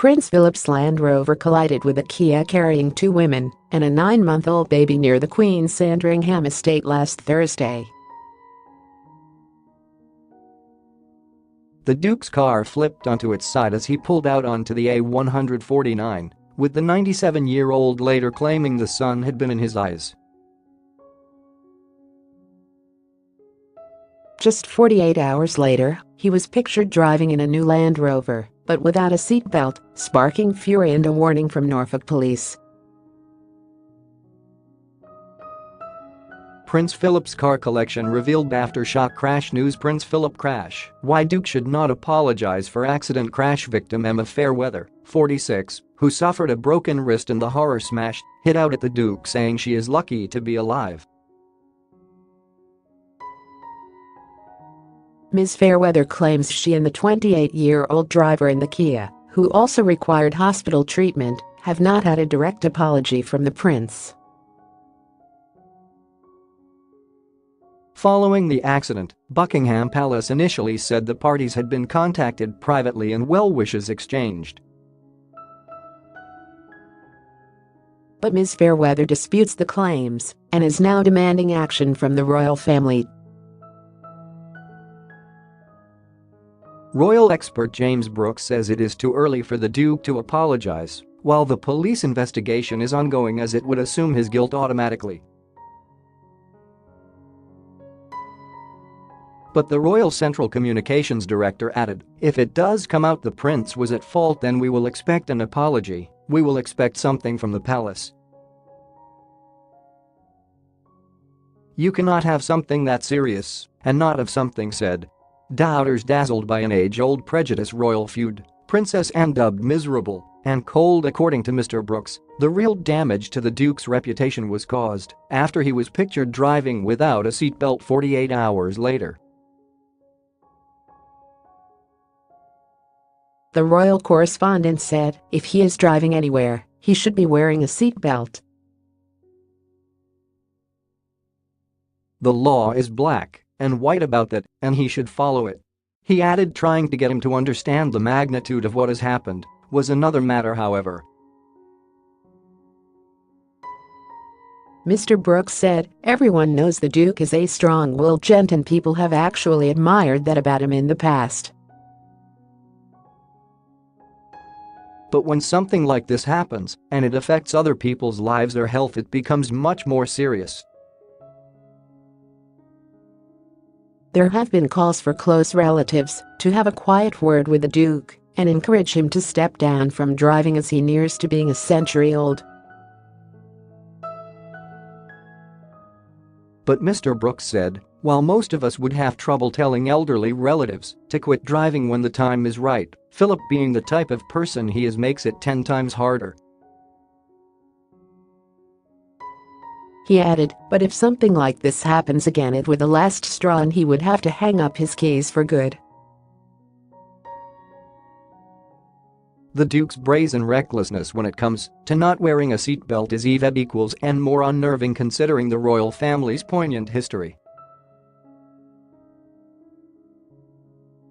Prince Philip's Land Rover collided with a Kia carrying two women and a 9-month-old baby near the Queen's Sandringham estate last Thursday. The Duke's car flipped onto its side as he pulled out onto the A149, with the 97-year-old later claiming the sun had been in his eyes. Just 48 hours later, he was pictured driving in a new Land Rover, but without a seatbelt, sparking fury and a warning from Norfolk Police. Prince Philip's car collection revealed aftershock crash news. Prince Philip crash: why Duke should not apologise for accident. Crash victim Emma Fairweather, 46, who suffered a broken wrist in the horror smash, hit out at the Duke saying she is lucky to be alive. Ms Fairweather claims she and the 28-year-old driver in the Kia, who also required hospital treatment, have not had a direct apology from the prince. Following the accident, Buckingham Palace initially said the parties had been contacted privately and well wishes exchanged. But Ms Fairweather disputes the claims and is now demanding action from the royal family. Royal expert James Brookes says it is too early for the Duke to apologise, while the police investigation is ongoing as it would assume his guilt automatically. But the Royal Central Communications Director added, "If it does come out the prince was at fault, then we will expect an apology, we will expect something from the palace. You cannot have something that serious and not have something said." Doubters dazzled by an age-old prejudice. Royal FEUD, Princess Anne dubbed miserable and cold. According to Mr Brookes, the real damage to the Duke's reputation was caused after he was pictured driving without a seatbelt 48 hours later. The royal correspondent said if he is driving anywhere, he should be wearing a seatbelt. The law is black and white about that, and he should follow it. He added trying to get him to understand the magnitude of what has happened was another matter, however. Mr Brookes said, "Everyone knows the Duke is a strong-willed gent and people have actually admired that about him in the past. But when something like this happens, and it affects other people's lives or health, it becomes much more serious." There have been calls for close relatives to have a quiet word with the Duke and encourage him to step down from driving as he nears to being a century old. But Mr Brookes said, while most of us would have trouble telling elderly relatives to quit driving when the time is right, Philip, being the type of person he is, makes it 10 times harder. He added, but if something like this happens again, it would the last straw and he would have to hang up his keys for good. The Duke's brazen recklessness when it comes to not wearing a seatbelt is eveb equals and more unnerving considering the royal family's poignant history.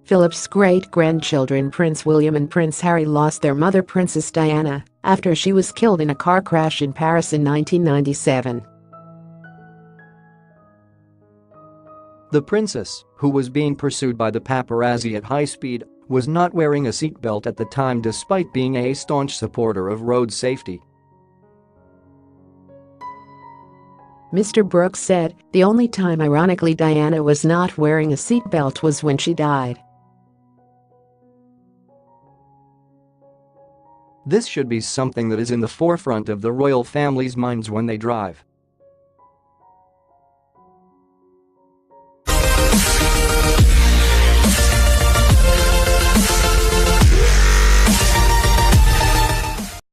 Philip's great-grandchildren Prince William and Prince Harry lost their mother Princess Diana after she was killed in a car crash in Paris in 1997. The princess, who was being pursued by the paparazzi at high speed, was not wearing a seatbelt at the time despite being a staunch supporter of road safety. Mr Brookes said the only time ironically Diana was not wearing a seatbelt was when she died. This should be something that is in the forefront of the royal family's minds when they drive.